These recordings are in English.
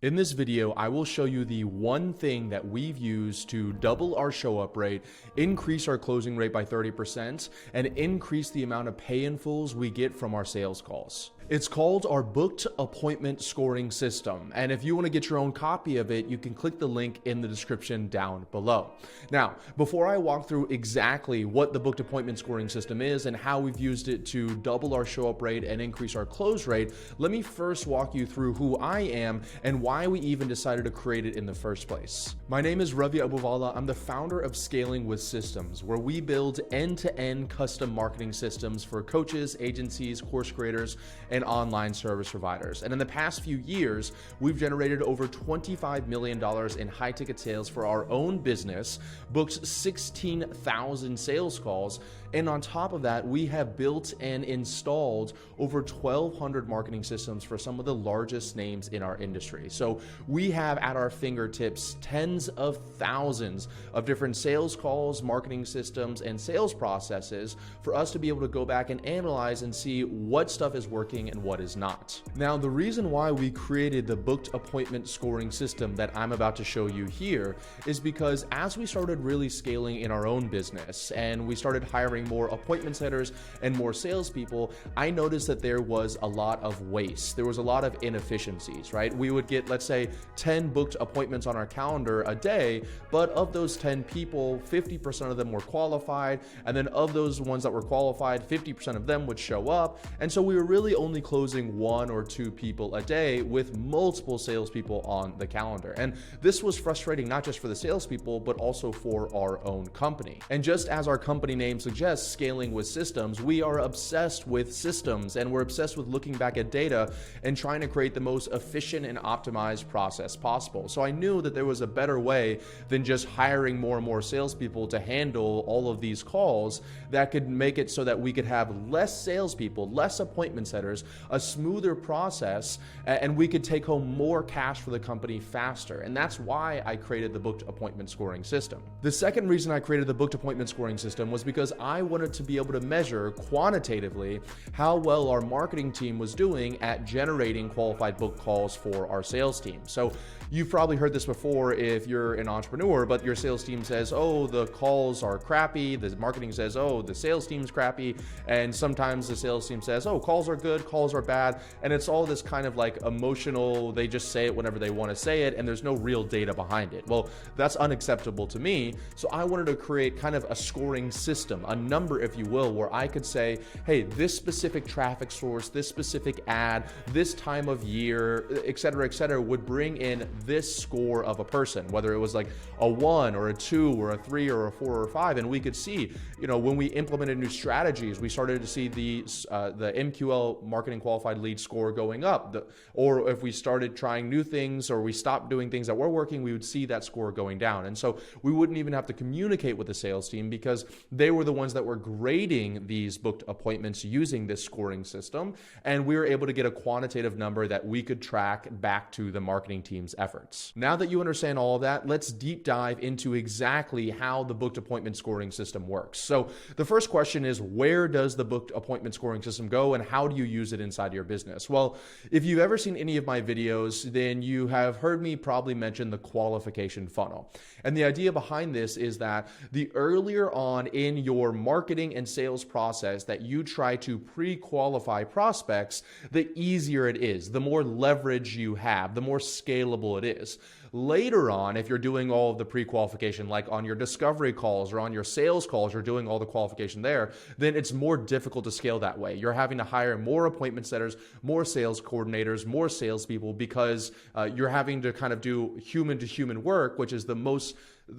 In this video, I will show you the one thing that we've used to double our show up rate, increase our closing rate by 30%, and increase the amount of pay-in-fulls we get from our sales calls. It's called our booked appointment scoring system. And if you want to get your own copy of it, you can click the link in the description down below. Now, before I walk through exactly what the booked appointment scoring system is and how we've used it to double our show up rate and increase our close rate, let me first walk you through who I am and why we even decided to create it in the first place. My name is Ravi Abuvala. I'm the founder of Scaling with Systems, where we build end-to-end custom marketing systems for coaches, agencies, course creators, and online service providers. And in the past few years, we've generated over $25 million in high ticket sales for our own business, booked 16,000 sales calls, and on top of that, we have built and installed over 1,200 marketing systems for some of the largest names in our industry. So we have at our fingertips tens of thousands of different sales calls, marketing systems, and sales processes for us to be able to go back and analyze and see what stuff is working and what is not. Now, the reason why we created the booked appointment scoring system that I'm about to show you here is because as we started really scaling in our own business and we started hiring more appointment setters and more salespeople, I noticed that there was a lot of waste. There was a lot of inefficiencies, right? We would get, let's say, 10 booked appointments on our calendar a day, but of those 10 people, 50% of them were qualified. And then of those ones that were qualified, 50% of them would show up. And so we were really only closing 1 or 2 people a day with multiple salespeople on the calendar. And this was frustrating, not just for the salespeople, but also for our own company. And just as our company name suggests, Scaling with Systems, we are obsessed with systems, and we're obsessed with looking back at data and trying to create the most efficient and optimized process possible. So I knew that there was a better way than just hiring more and more salespeople to handle all of these calls that could make it so that we could have less salespeople, less appointment setters, a smoother process, and we could take home more cash for the company faster. And that's why I created the booked appointment scoring system. The second reason I created the booked appointment scoring system was because I wanted to be able to measure quantitatively how well our marketing team was doing at generating qualified book calls for our sales team. So you've probably heard this before if you're an entrepreneur, but your sales team says, oh, the calls are crappy. The marketing says, oh, the sales team's crappy. And sometimes the sales team says, oh, calls are good, calls are bad. And it's all this kind of like emotional, they just say it whenever they want to say it, and there's no real data behind it. Well, that's unacceptable to me. So I wanted to create kind of a scoring system, a number, if you will, where I could say, hey, this specific traffic source, this specific ad, this time of year, et cetera, would bring in this score of a person, whether it was like a 1 or a 2 or a 3 or a 4 or 5. And we could see, when we implemented new strategies, we started to see the MQL marketing qualified lead score going up. Or if we started trying new things or we stopped doing things that were working, we would see that score going down. And so we wouldn't even have to communicate with the sales team because they were the ones that were grading these booked appointments using this scoring system. And we were able to get a quantitative number that we could track back to the marketing team's efforts. Now that you understand all of that, let's deep dive into exactly how the booked appointment scoring system works. So the first question is, where does the booked appointment scoring system go and how do you use it inside your business? Well, if you've ever seen any of my videos, then you have heard me probably mention the qualification funnel. And the idea behind this is that the earlier on in your marketing and sales process that you try to pre-qualify prospects, the easier it is, the more leverage you have, the more scalable it is. Later on, if you're doing all of the pre-qualification, like on your discovery calls or on your sales calls, you're doing all the qualification there, then it's more difficult to scale that way. You're having to hire more appointment setters, more sales coordinators, more salespeople because you're having to kind of do human-to-human work, which is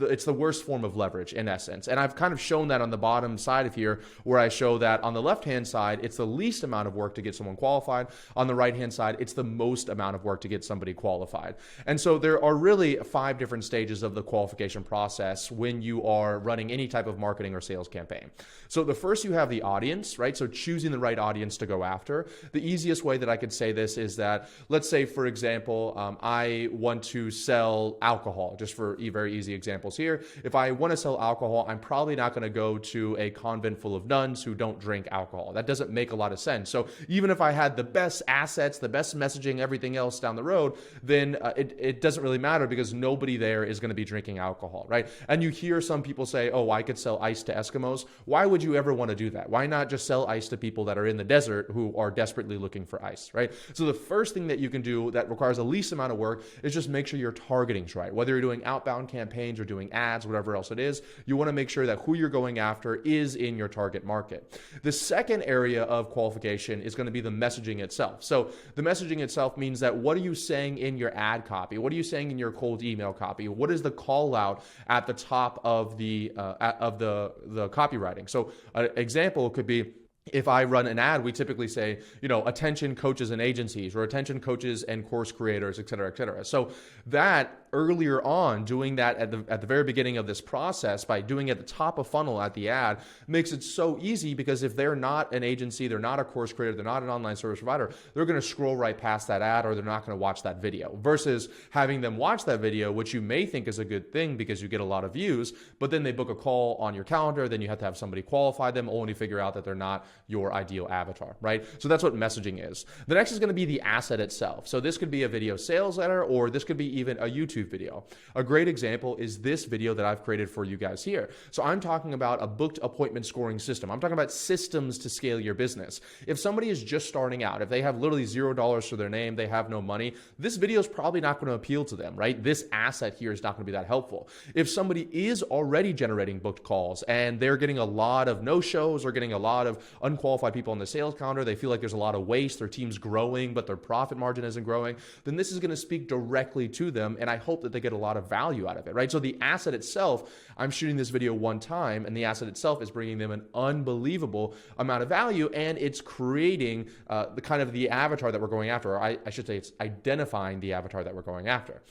it's the worst form of leverage in essence. And I've kind of shown that on the bottom side of here, where I show that on the left-hand side, it's the least amount of work to get someone qualified. On the right-hand side, it's the most amount of work to get somebody qualified. And so there are really 5 different stages of the qualification process when you are running any type of marketing or sales campaign. So the first, you have the audience, right? So choosing the right audience to go after. The easiest way that I could say this is that, let's say, for example, I want to sell alcohol, just for a very easy example. examples here. If I want to sell alcohol, I'm probably not going to go to a convent full of nuns who don't drink alcohol. That doesn't make a lot of sense. So even if I had the best assets, the best messaging, everything else down the road, then it doesn't really matter because nobody there is going to be drinking alcohol, right? And you hear some people say, oh, I could sell ice to Eskimos. Why would you ever want to do that? Why not just sell ice to people that are in the desert who are desperately looking for ice, right? So the first thing that you can do that requires the least amount of work is just make sure your targeting's right. Whether you're doing outbound campaigns or doing ads, whatever else it is, you want to make sure that who you're going after is in your target market. The second area of qualification is going to be the messaging itself. So the messaging itself means that what are you saying in your ad copy? What are you saying in your cold email copy? What is the call out at the top of the copywriting? So an example could be, if I run an ad, we typically say, attention coaches and agencies, or attention coaches and course creators, et cetera, et cetera. So that earlier on, doing that at the very beginning of this process, by doing it at the top of funnel at the ad, makes it so easy, because if they're not an agency, they're not a course creator, they're not an online service provider, they're going to scroll right past that ad, or they're not going to watch that video, versus having them watch that video, which you may think is a good thing because you get a lot of views, but then they book a call on your calendar, then you have to have somebody qualify them, only to figure out that they're not your ideal avatar, right? So that's what messaging is. The next is going to be the asset itself. So this could be a video sales letter, or this could be even a YouTube video. A great example is this video that I've created for you guys here. So I'm talking about a booked appointment scoring system. I'm talking about systems to scale your business. If somebody is just starting out, if they have literally $0 to their name, they have no money, this video is probably not going to appeal to them, right? This asset here is not going to be that helpful. If somebody is already generating booked calls and they're getting a lot of no-shows, or getting a lot of unqualified people on the sales counter, they feel like there's a lot of waste, their team's growing, but their profit margin isn't growing, then this is going to speak directly to them, and I hope that they get a lot of value out of it, right? So the asset itself, I'm shooting this video one time, and the asset itself is bringing them an unbelievable amount of value, and it's creating the avatar that we're going after, or I should say it's identifying the avatar that we're going after.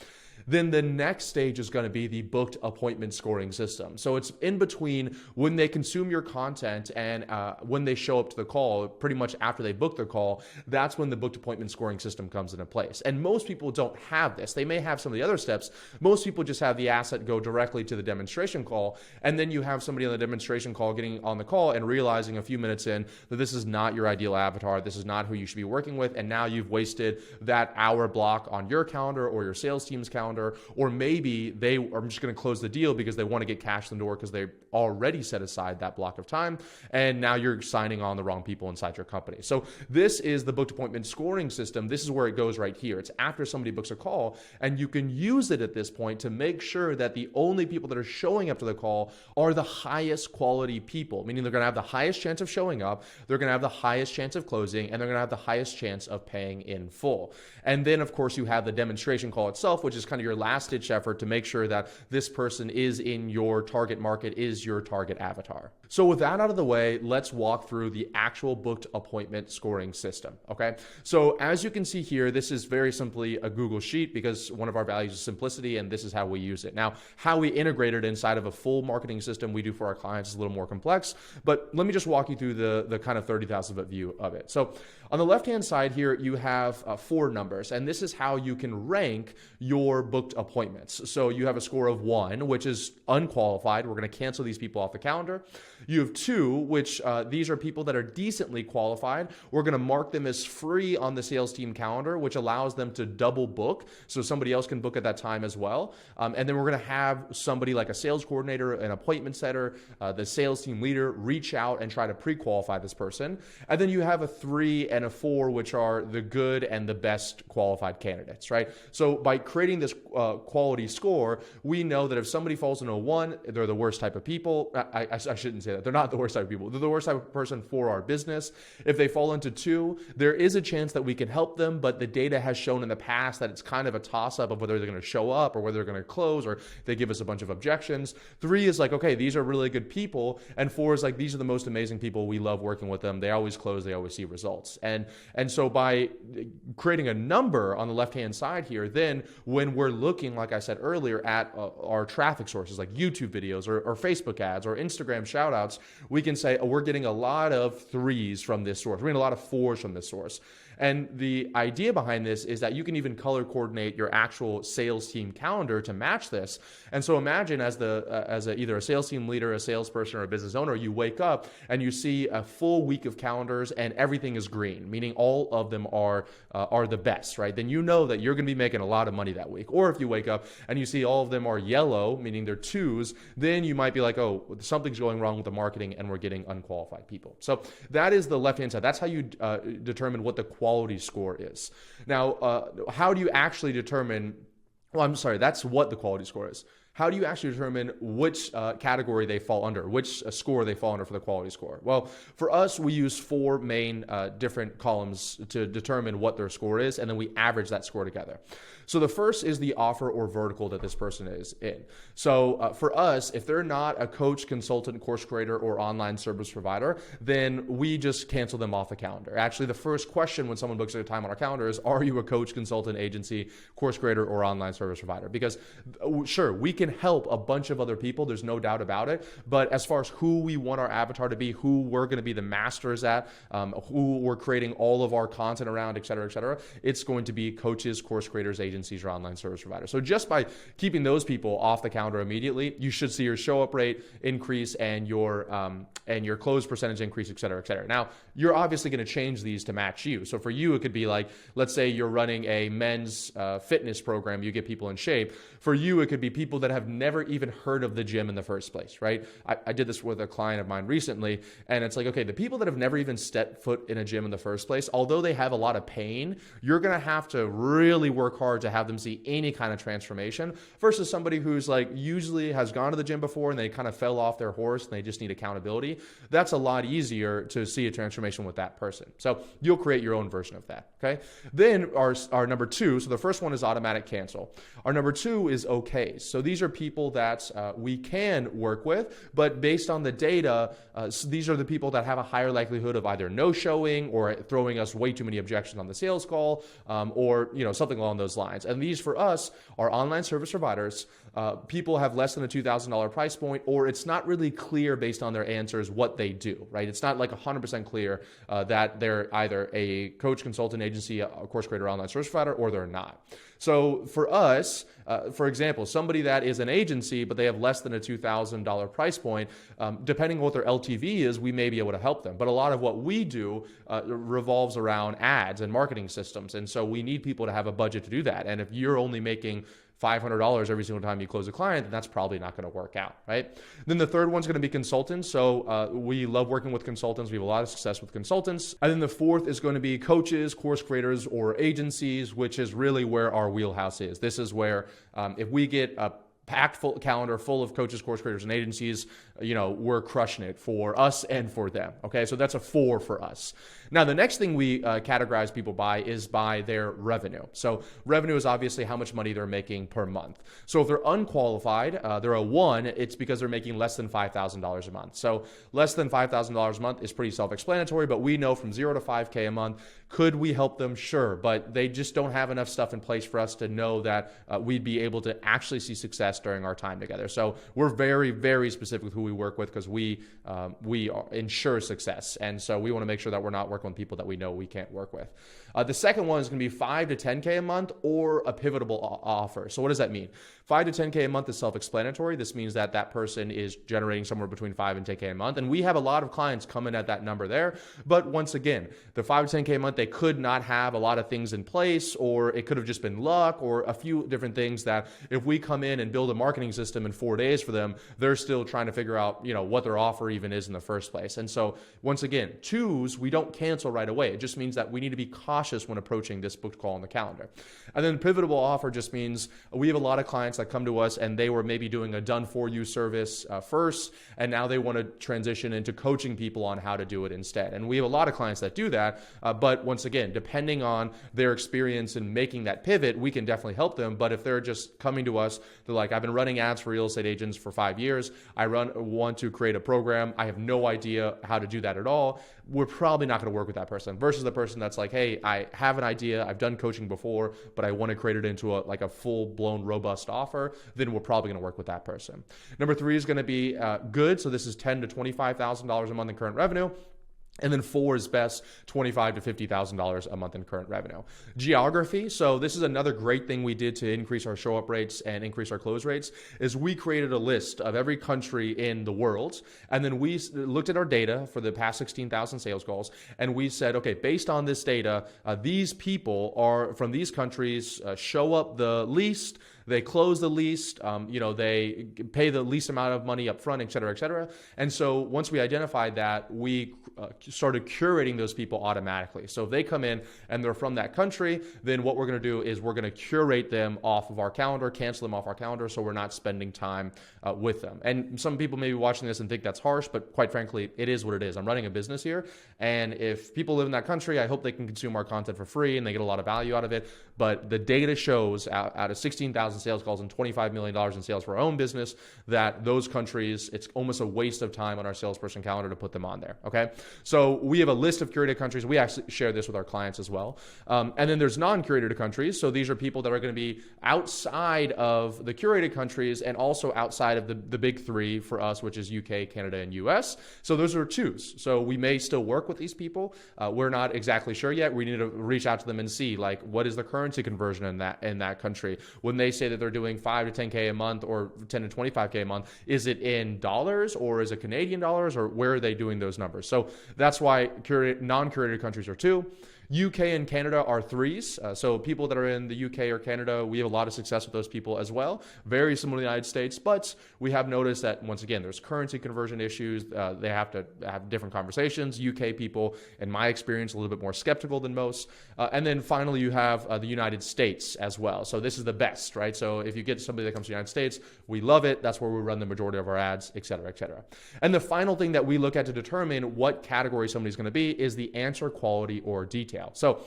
Then the next stage is going to be the booked appointment scoring system. So it's in between when they consume your content and when they show up to the call, pretty much after they book their call, that's when the booked appointment scoring system comes into place. And most people don't have this. They may have some of the other steps. Most people just have the asset go directly to the demonstration call. And then you have somebody on the demonstration call getting on the call and realizing a few minutes in that this is not your ideal avatar. This is not who you should be working with. And now you've wasted that hour block on your calendar or your sales team's calendar. Or maybe they are just going to close the deal because they want to get cash in the door because they already set aside that block of time, and now you're signing on the wrong people inside your company. So this is the booked appointment scoring system. This is where it goes right here. It's after somebody books a call, and you can use it at this point to make sure that the only people that are showing up to the call are the highest quality people, meaning they're going to have the highest chance of showing up, they're going to have the highest chance of closing, and they're going to have the highest chance of paying in full. And then, of course, you have the demonstration call itself, which is kind of your last-ditch effort to make sure that this person is in your target market, is your target avatar. So with that out of the way, let's walk through the actual booked appointment scoring system, okay? So as you can see here, this is very simply a Google Sheet because one of our values is simplicity, and this is how we use it. Now, how we integrate it inside of a full marketing system we do for our clients is a little more complex, but let me just walk you through the kind of 30,000 foot view of it. So on the left-hand side here, you have 4 numbers, and this is how you can rank your booked appointments. So you have a score of 1, which is unqualified. We're going to cancel these people off the calendar. You have 2, which these are people that are decently qualified. We're going to mark them as free on the sales team calendar, which allows them to double book, so somebody else can book at that time as well. And then we're going to have somebody like a sales coordinator, an appointment setter, the sales team leader reach out and try to pre-qualify this person. And then you have a 3 and a 4, which are the good and the best qualified candidates, right? So by creating this quality score, we know that if somebody falls in a 1, they're the worst type of people. I shouldn't say that. They're not the worst type of people. They're the worst type of person for our business. If they fall into 2, there is a chance that we can help them, but the data has shown in the past that it's kind of a toss-up of whether they're going to show up or whether they're going to close, or they give us a bunch of objections. 3 is like, okay, these are really good people. And 4 is like, these are the most amazing people. We love working with them. They always close. They always see results. And so by creating a number on the left-hand side here, then when we're looking, like I said earlier, at our traffic sources like YouTube videos or Facebook ads or Instagram shout-outs, we can say, oh, we're getting a lot of 3s from this source. We're getting a lot of 4s from this source. And the idea behind this is that you can even color coordinate your actual sales team calendar to match this. And so imagine as either a sales team leader, a salesperson, or a business owner, you wake up and you see a full week of calendars and everything is green, meaning all of them are the best, right? Then you know that you're going to be making a lot of money that week. Or if you wake up and you see all of them are yellow, meaning they're twos, then you might be like, oh, something's going wrong with the marketing and we're getting unqualified people. So that is the left-hand side. That's how you determine what the quality score is. Now, how do you actually determine, that's what the quality score is. How do you actually determine which category they fall under, which score they fall under for the quality score? Well, for us, we use 4 main different columns to determine what their score is, and then we average that score together. So the first is the offer or vertical that this person is in. So for us, if they're not a coach, consultant, course creator, or online service provider, then we just cancel them off the calendar. Actually, the first question when someone books their time on our calendar is, are you a coach, consultant, agency, course creator, or online service provider? Because sure, we can help a bunch of other people, there's no doubt about it, but as far as who we want our avatar to be, who we're going to be the masters at, who we're creating all of our content around, et cetera, it's going to be coaches, course creators, agencies, or online service providers. So just by keeping those people off the calendar immediately, you should see your show up rate increase and your close percentage increase, et cetera. Now, you're obviously going to change these to match you. So for you, it could be like, let's say you're running a men's fitness program, you get people in shape. For you, it could be people that have never even heard of the gym in the first place, right? I did this with a client of mine recently, and it's like, okay, the people that have never even stepped foot in a gym in the first place, although they have a lot of pain, you're going to have to really work hard to have them see any kind of transformation versus somebody who's like usually has gone to the gym before and they kind of fell off their horse and they just need accountability. That's a lot easier to see a transformation with that person. So you'll create your own version of that, okay? Then our number 2, so the first one is automatic cancel. Our number 2 is okay. So these are people that we can work with, but based on the data, these are the people that have a higher likelihood of either no showing or throwing us way too many objections on the sales call, or something along those lines. And these for us are online service providers. People have less than a $2,000 price point, or it's not really clear based on their answers what they do, right? It's not like 100% clear that they're either a coach, consultant, agency, a course creator, online service provider, or they're not. So for us, for example, somebody that is an agency, but they have less than a $2,000 price point, depending on what their LTV is, we may be able to help them. But a lot of what we do revolves around ads and marketing systems. And so we need people to have a budget to do that. And if you're only making $500 every single time you close a client, then that's probably not going to work out, right? Then the third one's going to be consultants. So we love working with consultants. We have a lot of success with consultants. And then the fourth is going to be coaches, course creators, or agencies, which is really where our wheelhouse is. This is where if we get a packed full calendar full of coaches, course creators, and agencies, we're crushing it for us and for them. Okay, so that's a 4 for us. Now, the next thing we categorize people by is by their revenue. So revenue is obviously how much money they're making per month. So if they're unqualified, they're a 1, it's because they're making less than $5,000 a month. So less than $5,000 a month is pretty self-explanatory, but we know from 0 to 5K a month, could we help them? Sure, but they just don't have enough stuff in place for us to know that we'd be able to actually see success during our time together. So we're very, very specific with who we work with because we ensure success. And so we want to make sure that we're not working with people that we know we can't work with. The second one is going to be 5 to 10K a month or a pivotable offer. So what does that mean? 5 to 10K a month is self-explanatory. This means that that person is generating somewhere between 5 and 10K a month. And we have a lot of clients come in at that number there. But once again, the 5 to 10K a month, they could not have a lot of things in place, or it could have just been luck or a few different things that if we come in and build a marketing system in 4 days for them, they're still trying to figure out, what their offer even is in the first place. And so once again, 2s, we don't cancel right away. It just means that we need to be cautious when approaching this booked call on the calendar. And then pivotable offer just means we have a lot of clients that come to us and they were maybe doing a done for you service first, and now they want to transition into coaching people on how to do it instead. And we have a lot of clients that do that. But once again, depending on their experience in making that pivot, we can definitely help them. But if they're just coming to us, they're like, I've been running ads for real estate agents for 5 years. I want to create a program. I have no idea how to do that at all. We're probably not going to work with that person versus the person that's like, hey, I have an idea. I've done coaching before, but I want to create it into a full-blown robust offer. Then we're probably going to work with that person. Number 3 is going to be good. So this is $10,000 to $25,000 a month in current revenue. And then 4 is best, $25,000 to $50,000 a month in current revenue. Geography. So this is another great thing we did to increase our show up rates and increase our close rates is we created a list of every country in the world. And then we looked at our data for the past 16,000 sales calls. And we said, okay, based on this data, these people are from these countries show up the least, they close the least, they pay the least amount of money up front, et cetera, et cetera. And so once we identified that, we started curating those people automatically. So if they come in and they're from that country, then what we're going to do is we're going to curate them off of our calendar, cancel them off our calendar, so we're not spending time with them. And some people may be watching this and think that's harsh, but quite frankly, it is what it is. I'm running a business here, and if people live in that country, I hope they can consume our content for free and they get a lot of value out of it. But the data shows out of 16,000 sales calls and $25 million in sales for our own business, that those countries, it's almost a waste of time on our salesperson calendar to put them on there, okay? So we have a list of curated countries. We actually share this with our clients as well. And then there's non-curated countries. So these are people that are going to be outside of the curated countries and also outside of the big three for us, which is UK, Canada, and US. So those are twos. So we may still work with these people. We're not exactly sure yet. We need to reach out to them and see, like, what is the currency conversion in that country? When they say that they're doing 5 to 10K a month or 10 to 25K a month, is it in dollars or is it Canadian dollars, or where are they doing those numbers? So that's why non-curated countries are 2. UK and Canada are 3s. So people that are in the UK or Canada, we have a lot of success with those people as well. Very similar to the United States, but we have noticed that, once again, there's currency conversion issues. They have to have different conversations. UK people, in my experience, a little bit more skeptical than most. And then finally, you have the United States as well. So this is the best, right? So if you get somebody that comes to the United States, we love it. That's where we run the majority of our ads, et cetera, et cetera. And the final thing that we look at to determine what category somebody's going to be is the answer quality or detail. So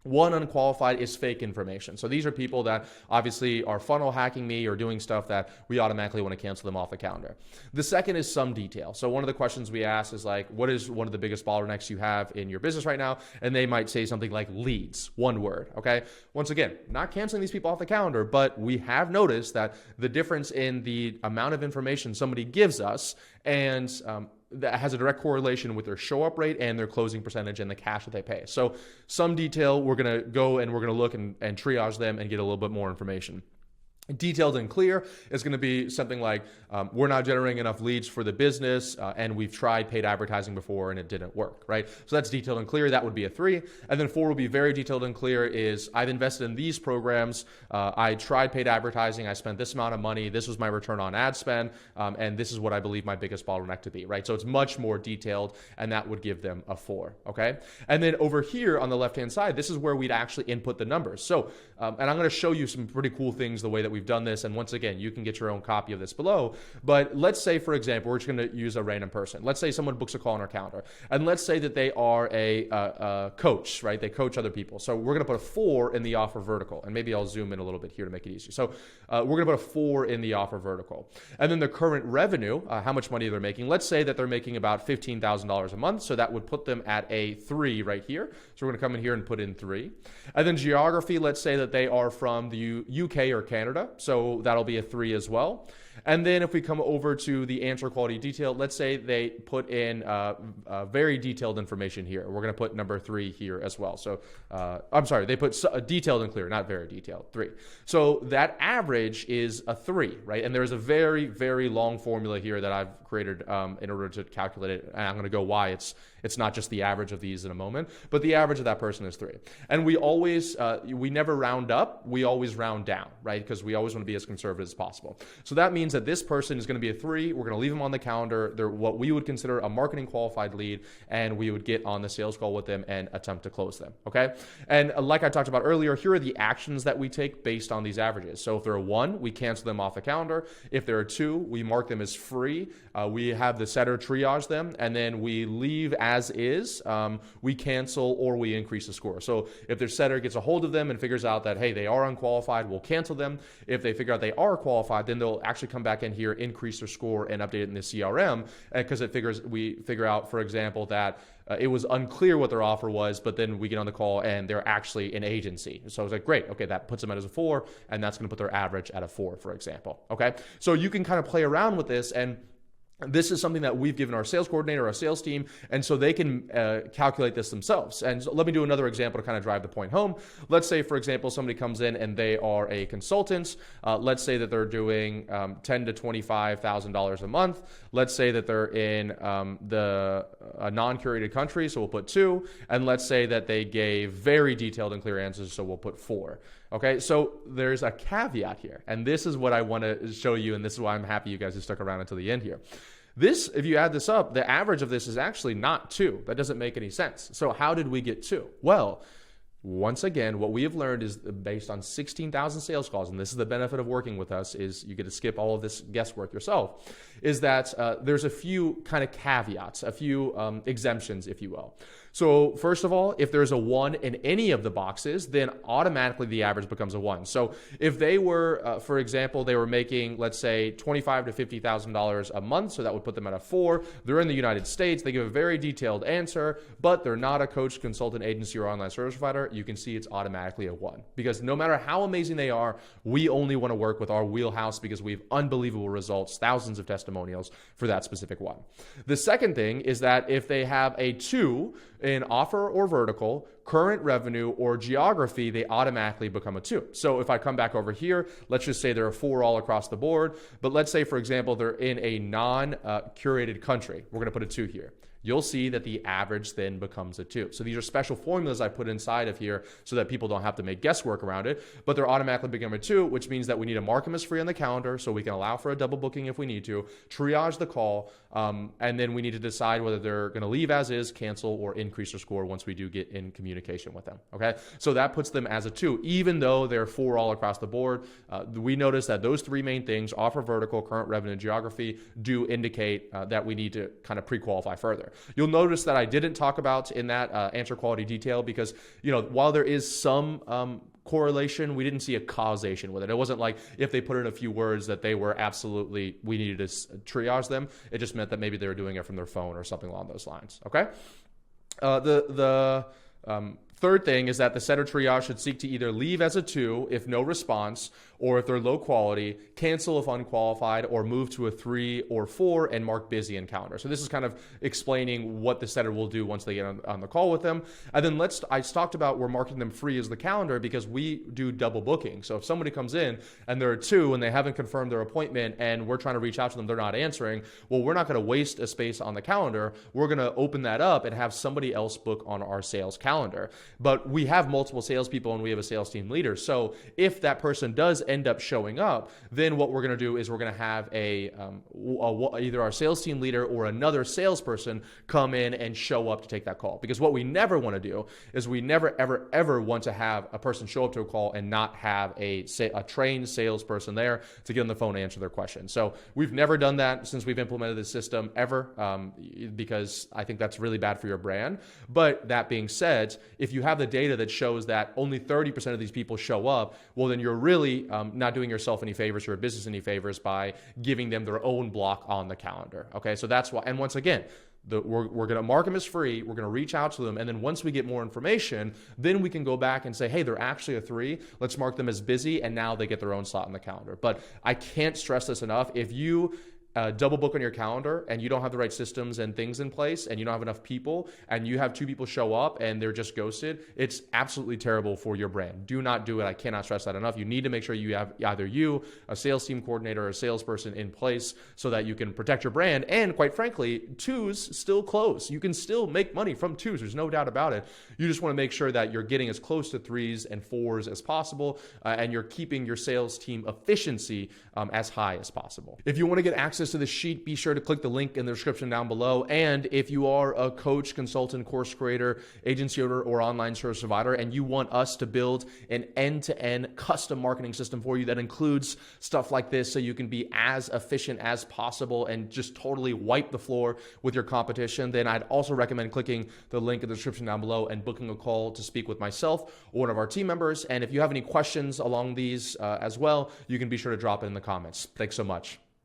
one, unqualified, is fake information. So these are people that obviously are funnel hacking me or doing stuff that we automatically want to cancel them off the calendar. The second is some detail. So one of the questions we ask is like, what is one of the biggest bottlenecks you have in your business right now? And they might say something like leads, one word, okay? Once again, not canceling these people off the calendar, but we have noticed that the difference in the amount of information somebody gives us and that has a direct correlation with their show up rate and their closing percentage and the cash that they pay. So some detail, we're going to go and we're going to look and triage them and get a little bit more information. Detailed and clear is going to be something like, we're not generating enough leads for the business and we've tried paid advertising before and it didn't work, right? So that's detailed and clear. That would be a 3. And then 4 will be very detailed and clear is, I've invested in these programs. I tried paid advertising. I spent this amount of money. This was my return on ad spend. And this is what I believe my biggest bottleneck to be, right? So it's much more detailed, and that would give them a 4, okay? And then over here on the left-hand side, this is where we'd actually input the numbers. So, and I'm going to show you some pretty cool things the way that we've done this. And once again, you can get your own copy of this below. But let's say, for example, we're just going to use a random person. Let's say someone books a call on our calendar. And let's say that they are a coach, right? They coach other people. So we're going to put a 4 in the offer vertical. And maybe I'll zoom in a little bit here to make it easier. So we're going to put a 4 in the offer vertical. And then the current revenue, how much money they're making. Let's say that they're making about $15,000 a month. So that would put them at a 3 right here. So we're going to come in here and put in 3. And then geography, let's say that they are from the UK or Canada. So that'll be a 3 as well. And then if we come over to the answer quality detail, let's say they put in very detailed information here. We're going to put number 3 here as well. So I'm sorry, they put detailed and clear, not very detailed, 3. So that average is a 3, right? And there's a very, very long formula here that I've created in order to calculate it. And I'm going to go why it's not just the average of these in a moment, but the average of that person is 3. And we always, we never round up, we always round down, right? Because we always want to be as conservative as possible. So that means that this person is going to be a 3. We're going to leave them on the calendar. They're what we would consider a marketing qualified lead, and we would get on the sales call with them and attempt to close them, okay? And like I talked about earlier, here are the actions that we take based on these averages. So if they're a 1, we cancel them off the calendar. If they're a 2, we mark them as free. We have the setter triage them, and then we leave as is. We cancel or we increase the score. So if their setter gets a hold of them and figures out that, hey, they are unqualified, we'll cancel them. If they figure out they are qualified, then they'll actually come back in here, increase their score, and update it in the CRM, because we figure out, for example, that it was unclear what their offer was, but then we get on the call and they're actually an agency. So it's like, great, okay, that puts them at as a 4, and that's going to put their average at a 4, for example, okay? So you can kind of play around with this, and This is something that we've given our sales coordinator, our sales team, and so they can calculate this themselves. And so let me do another example to kind of drive the point home. Let's say, for example, somebody comes in and they are a consultant. Let's say that they're doing $10,000 to $25,000 a month. Let's say that they're in the non-curated countries, so we'll put 2. And let's say that they gave very detailed and clear answers, so we'll put 4. Okay, so there's a caveat here, and this is what I want to show you, and this is why I'm happy you guys have stuck around until the end here. This, if you add this up, the average of this is actually not 2. That doesn't make any sense. So how did we get 2? Well, once again, what we have learned is based on 16,000 sales calls, and this is the benefit of working with us, is you get to skip all of this guesswork yourself, is that there's a few kind of caveats, a few exemptions, if you will. So first of all, if there's a 1 in any of the boxes, then automatically the average becomes a 1. So if they were, for example, they were making, let's say, $25,000 to $50,000 a month, so that would put them at a 4. They're in the United States. They give a very detailed answer, but they're not a coach, consultant, agency, or online service provider. You can see it's automatically a 1. Because no matter how amazing they are, we only want to work with our wheelhouse because we have unbelievable results, thousands of testimonials for that specific one. The second thing is that if they have a 2 in offer or vertical, current revenue, or geography, they automatically become a 2. So if I come back over here, let's just say they're a 4 all across the board. But let's say, for example, they're in a non-curated country. We're going to put a 2 here. You'll see that the average then becomes a 2. So these are special formulas I put inside of here so that people don't have to make guesswork around it, but they're automatically becoming a 2, which means that we need to mark them as free on the calendar so we can allow for a double booking if we need to, triage the call, and then we need to decide whether they're going to leave as is, cancel, or increase their score once we do get in communication with them. Okay, so that puts them as a 2, even though they're 4 all across the board. We notice that those 3 main things, offer, vertical, current revenue, and geography, do indicate that we need to kind of pre-qualify further. You'll notice that I didn't talk about in that answer quality detail because, while there is some correlation, we didn't see a causation with it. It wasn't like if they put in a few words that they were absolutely, we needed to triage them. It just meant that maybe they were doing it from their phone or something along those lines. Okay. The third thing is that the setter triage should seek to either leave as a 2 if no response, or if they're low quality, cancel if unqualified, or move to a 3 or 4 and mark busy in calendar. So this is kind of explaining what the setter will do once they get on the call with them. And then I talked about we're marking them free as the calendar because we do double booking. So if somebody comes in and they're a 2 and they haven't confirmed their appointment and we're trying to reach out to them, they're not answering, well, we're not going to waste a space on the calendar. We're going to open that up and have somebody else book on our sales calendar. But we have multiple salespeople and we have a sales team leader. So if that person does end up showing up, then what we're going to do is we're going to have either our sales team leader or another salesperson come in and show up to take that call. Because what we never want to do is we never, ever, ever want to have a person show up to a call and not have a trained salesperson there to get on the phone and answer their questions. So we've never done that since we've implemented this system ever, because I think that's really bad for your brand. But that being said, if you have the data that shows that only 30% of these people show up, well, then you're really not doing yourself any favors or your business any favors by giving them their own block on the calendar. Okay, so that's why. And once again, we're going to mark them as free. We're going to reach out to them. And then once we get more information, then we can go back and say, hey, they're actually a 3. Let's mark them as busy. And now they get their own slot on the calendar. But I can't stress this enough. If you double book on your calendar and you don't have the right systems and things in place and you don't have enough people and you have 2 people show up and they're just ghosted, it's absolutely terrible for your brand. Do not do it. I cannot stress that enough. You need to make sure you have either a sales team coordinator, or a salesperson in place so that you can protect your brand. And quite frankly, 2s still close. You can still make money from 2s. There's no doubt about it. You just want to make sure that you're getting as close to 3s and 4s as possible, and you're keeping your sales team efficiency as high as possible. If you want to get access to the sheet, be sure to click the link in the description down below. And if you are a coach, consultant, course creator, agency owner, or online service provider, and you want us to build an end-to-end custom marketing system for you that includes stuff like this so you can be as efficient as possible and just totally wipe the floor with your competition, then I'd also recommend clicking the link in the description down below and booking a call to speak with myself or one of our team members. And if you have any questions along these as well, you can be sure to drop it in the comments. Thanks so much.